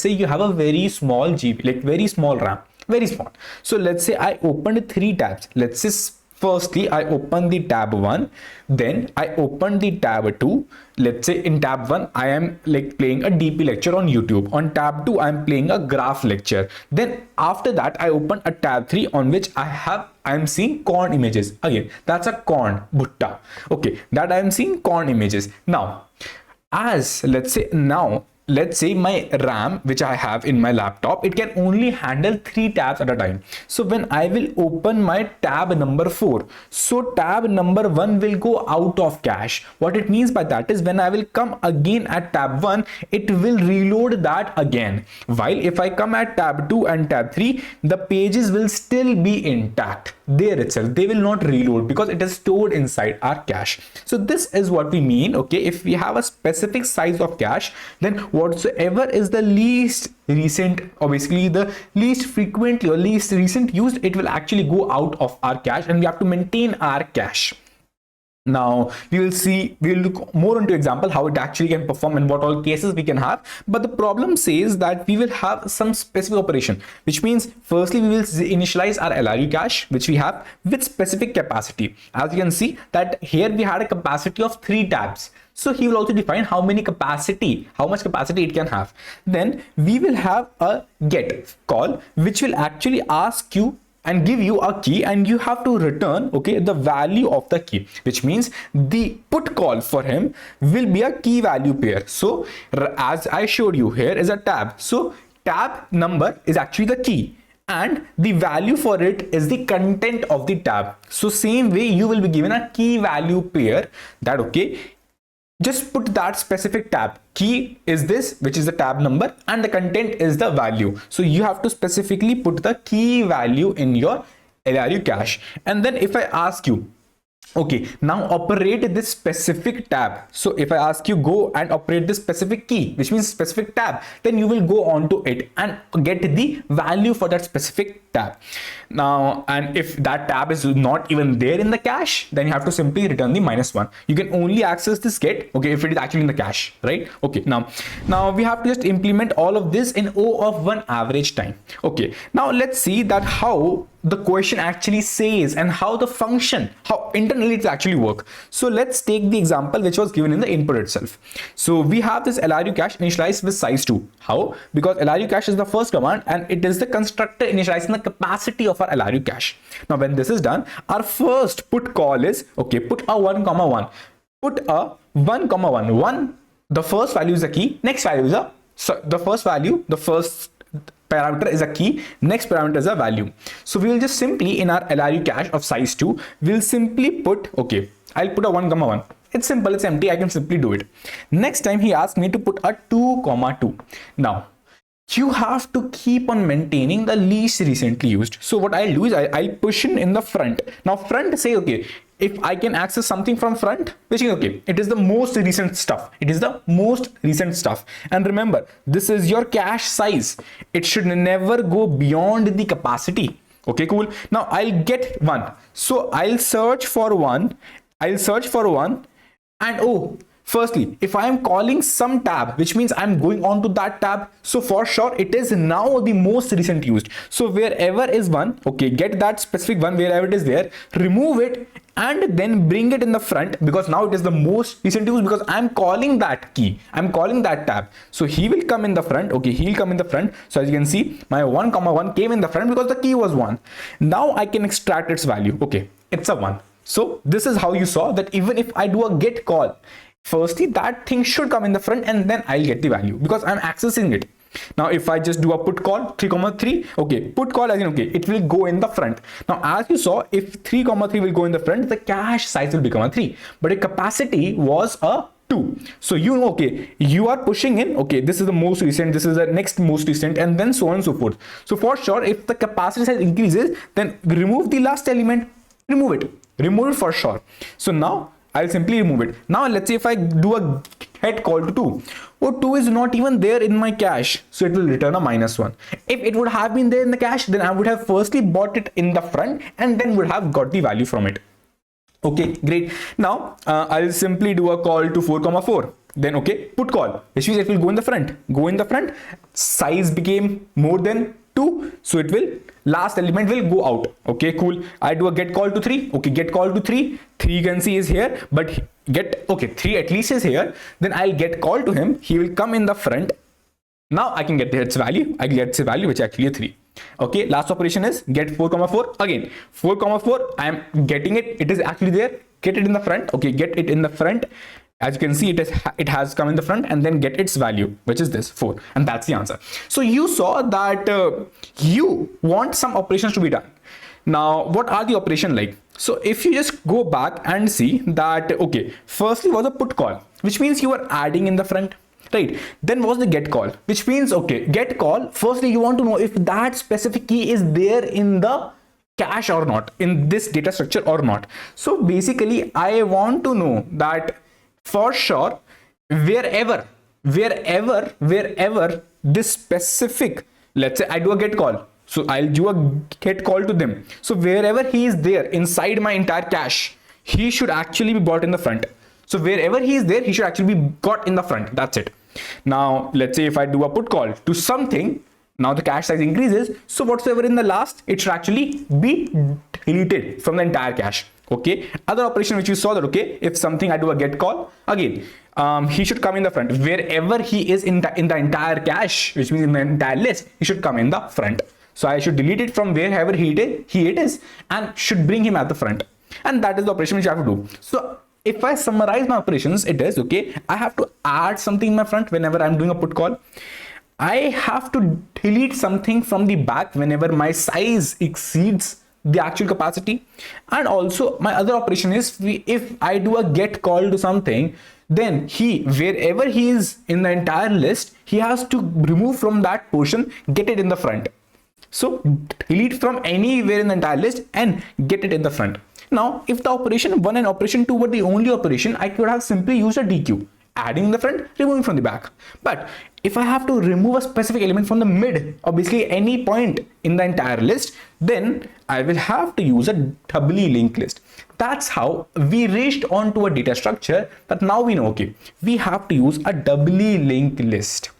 say you have a very small GB, like very small RAM, very small. So let's say I opened 3 tabs. Let's say firstly I open the tab 1, then I open the tab 2. Let's say in tab 1 I am like playing a DP lecture on YouTube. On tab 2 I am playing a graph lecture. Then after that I open a tab 3 on which I am seeing corn images. Again, that's a corn bhutta. Okay, that I am seeing corn images. Now let's say my RAM which I have in my laptop, it can only handle 3 tabs at a time. So when I will open my tab number 4, so tab number 1 will go out of cache. What it means by that is when I will come again at tab 1, it will reload that again. While if I come at tab 2 and tab 3, the pages will still be intact there itself. They will not reload because it is stored inside our cache. So this is what we mean. Okay, if we have a specific size of cache, then whatsoever is the least recent, or basically the least frequently or least recent used, it will actually go out of our cache, and we have to maintain our cache. Now we'll look more into example how it actually can perform and what all cases we can have. But the problem says that we will have some specific operation, which means firstly we will initialize our LRU cache which we have with specific capacity. As you can see that here we had a capacity of 3 tabs. So he will also define how much capacity it can have. Then we will have a get call which will actually ask you and give you a key, and you have to return, okay, the value of the key, which means the put call for him will be a key value pair. So as I showed you, here is a tab. So tab number is actually the key and the value for it is the content of the tab. So same way you will be given a key value pair that, okay, just put that specific tab. Key is this, which is the tab number, and the content is the value. So you have to specifically put the key value in your LRU cache. And then if I ask you, okay, now operate this specific tab. So if I ask you go and operate this specific key, which means specific tab, then you will go on to it and get the value for that specific tab. Now, and if that tab is not even there in the cache, then you have to simply return the -1. You can only access this get, okay, if it is actually in the cache, right? Okay, now we have to just implement all of this in O of 1 average time. Okay, now let's see that how the question actually says and how the function, how internally it actually work. So let's take the example which was given in the input itself. So we have this LRU cache initialized with size 2. How? Because LRU cache is the first command and it is the constructor initializing the capacity of our LRU cache. Now when this is done, our first put call is, okay, put a 1,1. Put a 1,1. 1, the first value is a key, next value is a, so the first parameter is a key, next parameter is a value. So we will just simply in our LRU cache of size 2, we'll simply put, okay, I'll put a 1,1. It's simple, it's empty, I can simply do it. Next time he asked me to put a 2,2. Now you have to keep on maintaining the least recently used. So what I'll do is I'll push in the front. Now front say, okay, if I can access something from front, which is okay, it is the most recent stuff. It is the most recent stuff. And remember, this is your cache size. It should never go beyond the capacity. Okay, cool. Now I'll get 1. So I'll search for 1. And oh, firstly, if I am calling some tab, which means I'm going on to that tab, so for sure it is now the most recent used. So wherever is 1, okay, get that specific 1 wherever it is there, remove it and then bring it in the front, because now it is the most recent use because I'm calling that key, I'm calling that tab. So he will come in the front. Okay, he'll come in the front. So as you can see, my 1,1 came in the front because the key was 1. Now I can extract its value. Okay, it's a 1. So this is how you saw that even if I do a get call, firstly that thing should come in the front and then I'll get the value because I'm accessing it. Now if I just do a put call 3,3, okay, put call as in, okay, it will go in the front. Now as you saw, if 3,3 will go in the front, the cache size will become a 3, but a capacity was a 2. So you know, okay, you are pushing in, okay, this is the most recent, this is the next most recent, and then so on and so forth. So for sure, if the capacity size increases, then remove the last element, remove it for sure. So now I'll simply remove it. Now let's say if I do a get call to 2. Oh, 2 is not even there in my cache, so it will return a -1. If it would have been there in the cache, then I would have firstly bought it in the front and then would have got the value from it. Okay, great. Now I'll simply do a call to 4,4. then okay, put call, which means it will go in the front, size became more than 2, so it will, last element will go out. Okay, cool. I do a get call to 3. Okay, get call to 3 you can see is here, but get, okay, 3 at least is here, then I'll get call to him, he will come in the front. Now I can get its value, I get its value, which is actually a 3. Okay, last operation is get 4 comma 4. Again 4 comma 4, I am getting it is actually there, get it in the front. Okay, get it in the front, as you can see it has come in the front, and then get its value, which is this 4, and that's the answer. So you saw that you want some operations to be done. Now what are the operation like? So if you just go back and see that, okay, firstly was a put call, which means you are adding in the front, right? Then was the get call, which means, okay, get call, firstly you want to know if that specific key is there in the cache or not, in this data structure or not. So basically I want to know that for sure wherever this specific, let's say I do a get call, so I'll do a get call to them, so wherever he is there inside my entire cache, he should actually be brought in the front. So wherever he is there, he should actually be got in the front. That's it. Now let's say if I do a put call to something, now the cache size increases, so whatsoever in the last, it should actually be deleted from the entire cache. Okay, other operation which you saw that, okay, if something I do a get call, again he should come in the front wherever he is in the entire cache, which means in the entire list, he should come in the front. So I should delete it from wherever he it is and should bring him at the front, and that is the operation which I have to do. So if I summarize my operations, it is, okay, I have to add something in my front whenever I'm doing a put call. I have to delete something from the back whenever my size exceeds the actual capacity. And also my other operation is, if I do a get call to something, then wherever he is in the entire list, he has to remove from that portion, get it in the front. So delete from anywhere in the entire list and get it in the front. Now if the operation 1 and operation 2 were the only operation, I could have simply used a DQ, adding in the front, removing from the back. But if I have to remove a specific element from the mid, obviously any point in the entire list, then I will have to use a doubly linked list. That's how we reached onto a data structure that now we know, okay, we have to use a doubly linked list.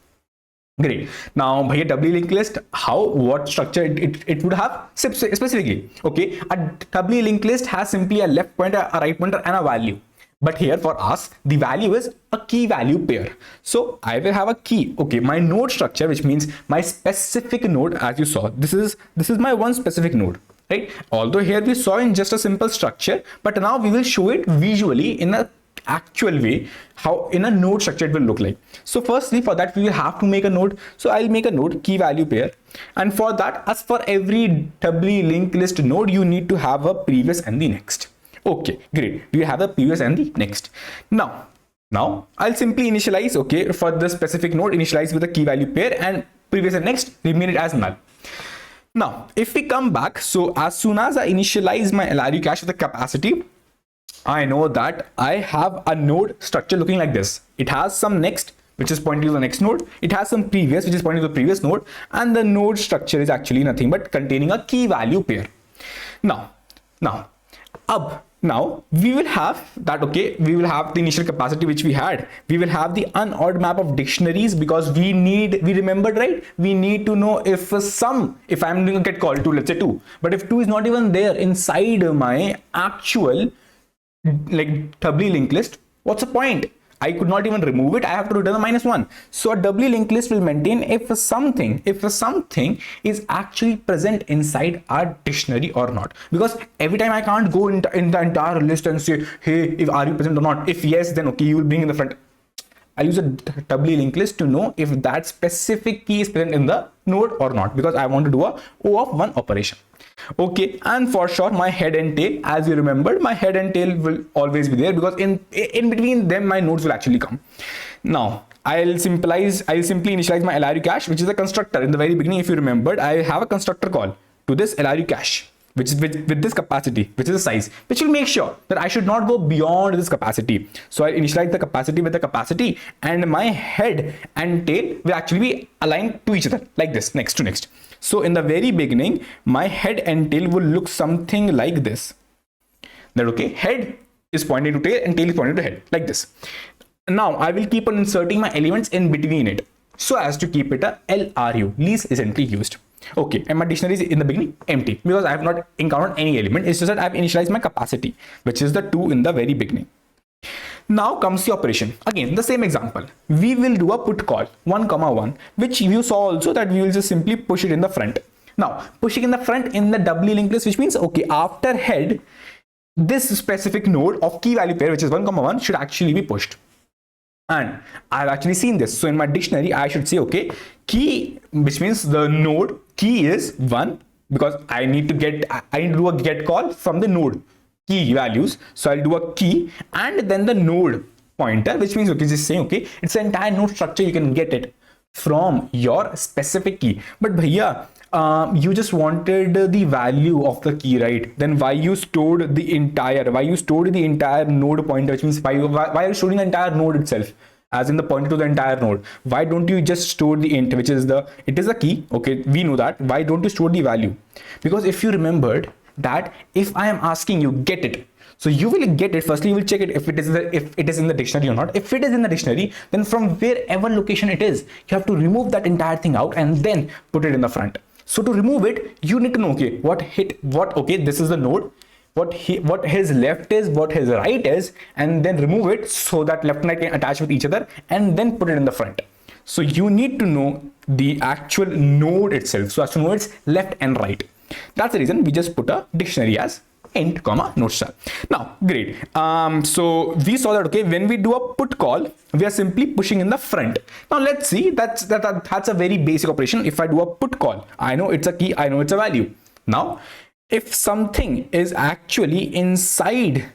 Great. Now bhaiya, doubly linked list, what structure it would have specifically? Okay, a doubly linked list has simply a left pointer, a right pointer, and a value. But here for us, the value is a key value pair. So I will have a key, okay, my node structure, which means my specific node, as you saw, this is my one specific node, right? Although here we saw in just a simple structure, but now we will show it visually in a actual way, how in a node structure it will look like. So firstly, for that we will have to make a node. So I'll make a node key value pair, and for that, as for every doubly linked list node, you need to have a previous and the next. Okay, great, we have the previous and the next. Now I'll simply initialize, okay, for the specific node, initialize with a key value pair, and previous and next remain it as null. Now if we come back, so as soon as I initialize my LRU cache with the capacity, I know that I have a node structure looking like this. It has some next, which is pointing to the next node. It has some previous, which is pointing to the previous node, and the node structure is actually nothing but containing a key value pair. Now we will have that, okay, we will have the initial capacity which we had. We will have the unodd map of dictionaries, because we remembered, right? We need to know if I'm doing a get call to, let's say 2, but if 2 is not even there inside my actual like doubly linked list, what's the point? I could not even remove it. I have to return a -1. So a doubly linked list will maintain if something is actually present inside our dictionary or not. Because every time I can't go in the entire list and say, hey, are you present or not? If yes, then okay, you will bring in the front. I'll use a doubly linked list to know if that specific key is present in the node or not, because I want to do a O of 1 operation. Okay, and for sure my head and tail, as you remembered, my head and tail will always be there, because in between them my nodes will actually come. Now I'll simply initialize my LRU cache, which is a constructor. In the very beginning, if you remembered, I have a constructor call to this LRU cache, which is with this capacity, which is the size, which will make sure that I should not go beyond this capacity. So I initialize the capacity with the capacity, and my head and tail will actually be aligned to each other like this, next to next. So in the very beginning, my head and tail will look something like this. That, okay, head is pointing to tail and tail is pointing to head, like this. now I will keep on inserting my elements in between it so as to keep it a LRU, least recently used. Okay, and my dictionary is in the beginning empty because I have not encountered any element. It's just that I've initialized my capacity, which is the 2 in the very beginning. Now comes the operation. Again, the same example. We will do a put call 1, 1, which you saw also that we will just simply push it in the front. Now, pushing in the front in the doubly linked list, which means, okay, after head, this specific node of key value pair, which is 1, 1, should actually be pushed. And I've actually seen this. So in my dictionary, I should say, okay, key, which means the node key is 1, because I need to do a get call from the node key values. So I'll do a key and then the node pointer, which means, okay, just saying, okay, it's an entire node structure. You can get it from your specific key. But bhaiya, you just wanted the value of the key, right? Then why you stored the entire node pointer, which means why are you storing the entire node itself, as in the pointer to the entire node? Why don't you just store the int, which is it is the key? Okay, we know that. Why don't you store the value? Because if you remembered that if I am asking you get it, so you will get it. Firstly, you will check it if it is in the dictionary or not. If it is in the dictionary, then from wherever location it is, you have to remove that entire thing out and then put it in the front. So to remove it, you need to know, okay, okay, this is the node, what his left is, what his right is, and then remove it so that left and right can attach with each other and then put it in the front. So you need to know the actual node itself, so as to know its left and right. That's the reason we just put a dictionary as int, node star. Now, great. So we saw that, okay, when we do a put call, we are simply pushing in the front. Now let's see, that's a very basic operation. If I do a put call, I know it's a key, I know it's a value. Now, if something is actually inside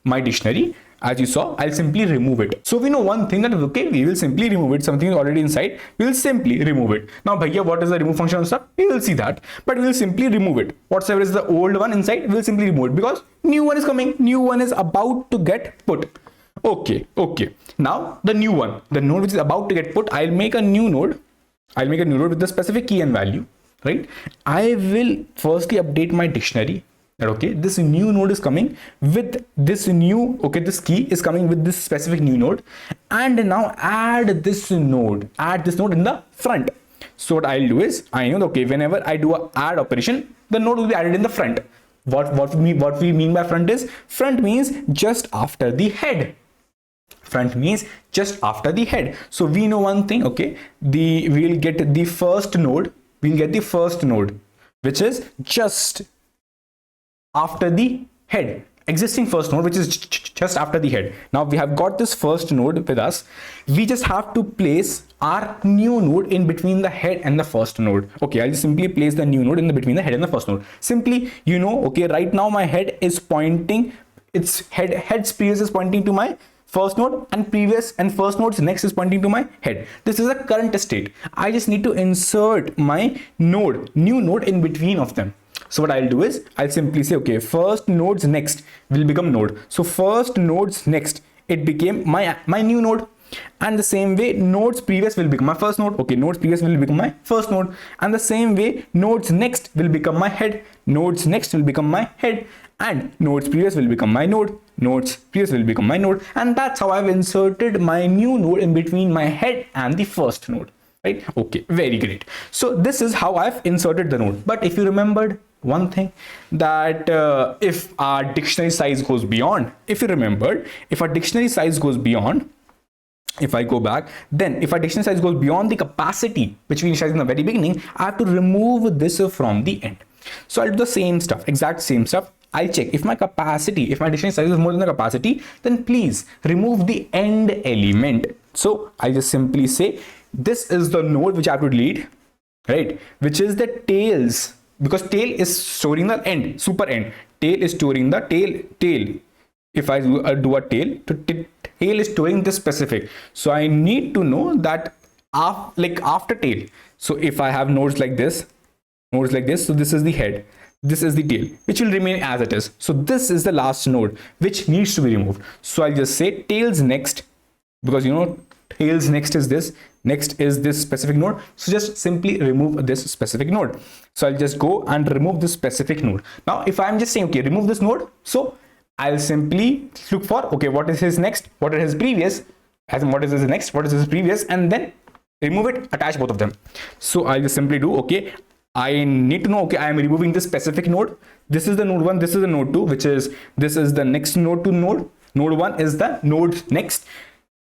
my dictionary, as you saw, I'll simply remove it. So we know one thing, that okay, we will simply remove it. Something is already inside, we will simply remove it. Now bhaiya, what is the remove function and stuff? We will see that, but we will simply remove it. Whatever is the old one inside, we will simply remove it because new one is coming, new one is about to get put. Okay. Now the new one, the node which is about to get put, I'll make a new node with the specific key and value, right? I will firstly update my dictionary. Okay, this new node is coming with this new, okay, this key is coming with this specific new node, and now add this node in the front. So what I'll do is, I know, okay, whenever I do a add operation, the node will be added in the front. What we mean by front is, front means just after the head. So we know one thing, okay, we'll get the first node, which is just after the head, existing first node, which is just after the head. Now we have got this first node with us. We just have to place our new node in between the head and the first node. Okay, I'll just simply place the new node in between the head and the first node. Simply, you know, okay, right now my head is pointing, its head's previous is pointing to my first node, and previous and first node's next is pointing to my head. This is a current state. I just need to insert my new node in between of them. So what I'll do is, I'll simply say, okay, first node's next will become node. So first node's next, it became my new node. And the same way, node's previous will become my first node. Okay, node's previous will become my first node. And the same way, node's next will become my head. Node's next will become my head. And node's previous will become my node. Node's previous will become my node. And that's how I've inserted my new node in between my head and the first node. Right? Okay, very great. So this is how I've inserted the node. But if you remembered one thing, that if our dictionary size goes beyond, if I go back, then if our dictionary size goes beyond the capacity which we initialized in the very beginning, I have to remove this from the end. So I'll do the same stuff, exact same stuff. I'll check if my dictionary size is more than the capacity, then please remove the end element. So I'll just simply say, this is the node which I have to delete, right? Which is the tails, because tail is storing the end, super end. Tail is storing the tail. If I do a tail, tail is storing this specific. So I need to know that after tail. So if I have nodes like this, so this is the head, this is the tail, which will remain as it is. So this is the last node which needs to be removed. So I'll just say tails next, because you know tails next is this specific node. So just simply remove this specific node. So I'll just go and remove this specific node. Now if I'm just saying, okay, remove this node, so I'll simply look for, okay, what is his next, what is his previous, as in what is his next, what is his previous, and then remove it, attach both of them. So I'll just simply do, okay, I need to know, okay, I am removing this specific node. This is the node 1, this is the node 2, which is, this is the next node to node. Node 1 is the node's next,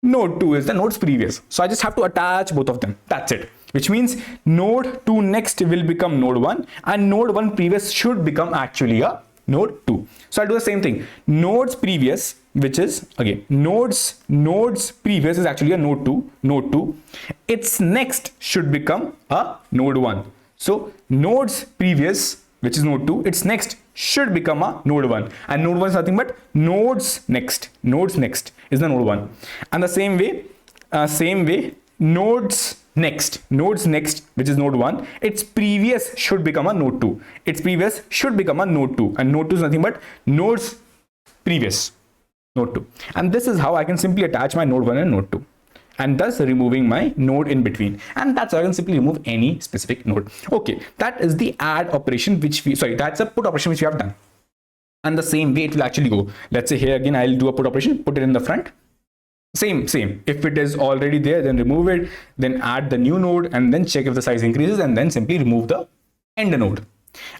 node 2 is the node's previous. So I just have to attach both of them. That's it. Which means node 2 next will become node 1 and node 1 previous should become actually a node 2. So I'll do the same thing. Nodes previous, which is again nodes previous is actually a node 2. Its next should become a node 1. So nodes previous, which is node 2, its next should become a node 1, and node 1 is nothing but nodes next is the node 1. And the same way nodes next, which is node 1, its previous should become a node 2, its previous should become a node 2, and node 2 is nothing but nodes previous, node 2. And this is how I can simply attach my node 1 and node 2, and thus removing my node in between. And that's how I can simply remove any specific node. Okay, that is the add operation which we, sorry, that's a put operation which we have done. And the same way it will actually go. Let's say here again, I'll do a put operation, put it in the front. Same. If it is already there, then remove it, then add the new node, and then check if the size increases, and then simply remove the end node.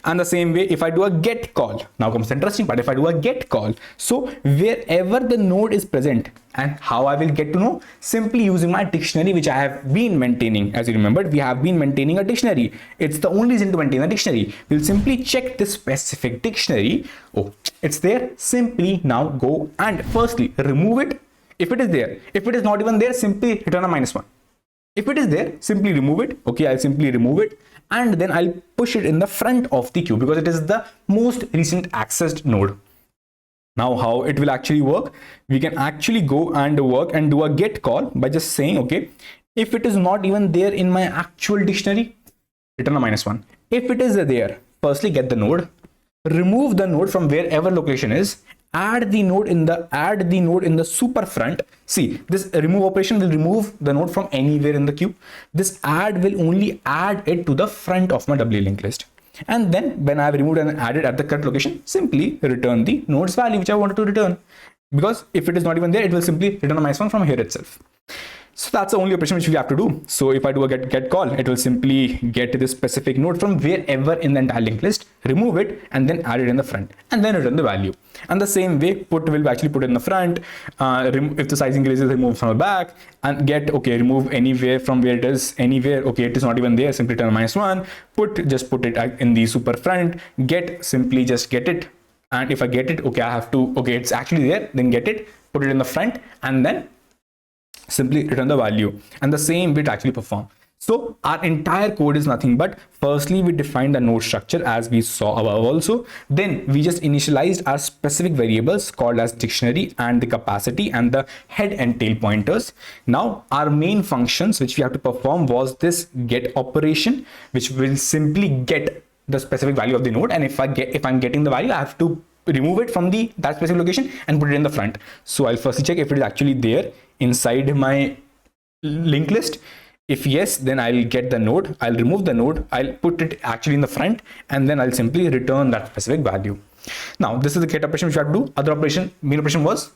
And the same way, if I do a get call, now comes the interesting part. If I do a get call, so wherever the node is present, and how I will get to know, simply using my dictionary which I have been maintaining. As you remembered, we have been maintaining a dictionary. It's the only reason to maintain a dictionary. We'll simply check this specific dictionary. Oh, it's there. Simply now go and firstly remove it. If it is there, if it is not even there, simply return a -1. If it is there, simply remove it. Okay, I'll simply remove it, and then I'll push it in the front of the queue because it is the most recent accessed node. Now how it will actually work, we can actually go and work and do a get call by just saying, okay, if it is not even there in my actual dictionary, return a -1. If it is there, firstly get the node, remove the node from wherever location is, add the node in the super front. See, this remove operation will remove the node from anywhere in the queue. This add will only add it to the front of my doubly linked list. And then when I have removed and added at the current location, simply return the node's value which I wanted to return. Because if it is not even there, it will simply return a -1 from here itself. So that's the only operation which we have to do. So if I do a get call, it will simply get this specific node from wherever in the entire linked list, remove it, and then add it in the front, and then return the value. And the same way, put will actually put it in the front. If the size increases, remove from the back, and get, okay, remove anywhere from where it is, anywhere, okay, it is not even there, simply return a -1. Just put it in the super front. Get, simply just get it. And if I get it, okay, I have to, okay, it's actually there, then get it, put it in the front, and then simply return the value. And the same bit actually perform. So our entire code is nothing but, firstly we define the node structure as we saw above also, then we just initialized our specific variables called as dictionary and the capacity and the head and tail pointers. Now our main functions which we have to perform was this get operation, which will simply get the specific value of the node, and if I'm getting the value, I have to remove it from that specific location and put it in the front. So I'll firstly check if it is actually there inside my linked list. If yes, then I'll get the node, I'll remove the node, I'll put it actually in the front, and then I'll simply return that specific value. Now this is the get operation which you have to do. Other operation, main operation was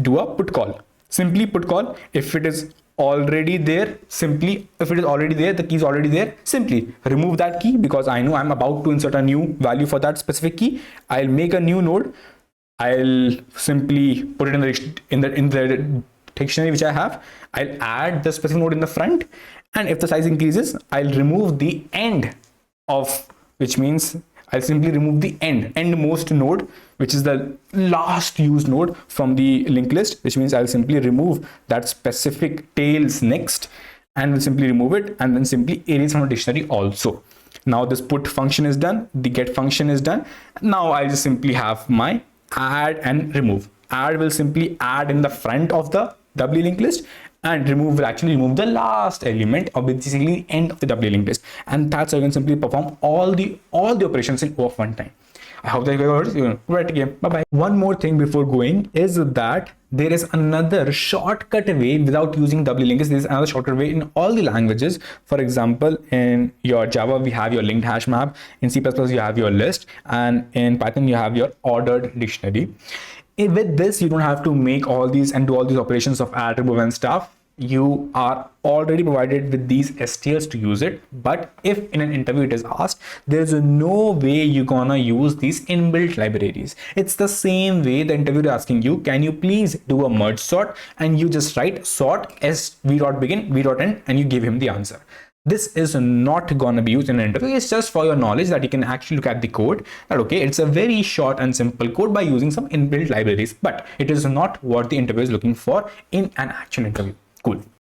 do a put call. Simply put call. If it is already there, simply, if it is already there, the key is already there, simply remove that key because I know I'm about to insert a new value for that specific key. I'll make a new node. I'll simply put it in the dictionary which I have. I'll add the specific node in the front, and if the size increases, I'll remove the end of, which means I'll simply remove the endmost node, which is the last used node from the linked list, which means I'll simply remove that specific tails next, and will simply remove it, and then simply erase from the dictionary also. Now this put function is done, the get function is done. Now I'll just simply have my add and remove. Add will simply add in the front of the doubly linked list, and remove will actually remove the last element, or basically the end of the doubly linked list. And that's how you can simply perform all the operations in O of one time. I hope that you guys are right again. Bye bye. One more thing before going is that there is another shortcut way without using doubly linked. There is another shortcut way in all the languages. For example, in your Java, we have your linked hash map. In C++, you have your list, and in Python, you have your ordered dictionary. With this, you don't have to make all these and do all these operations of add, remove, and stuff. You are already provided with these STLs to use it. But if in an interview it is asked, there's no way you're gonna use these inbuilt libraries. It's the same way the interviewer is asking you, can you please do a merge sort? And you just write sort s v.begin, v.end, and you give him the answer. This is not gonna be used in an interview. It's just for your knowledge that you can actually look at the code, that okay, it's a very short and simple code by using some inbuilt libraries, but it is not what the interviewer is looking for in an actual interview. Cool.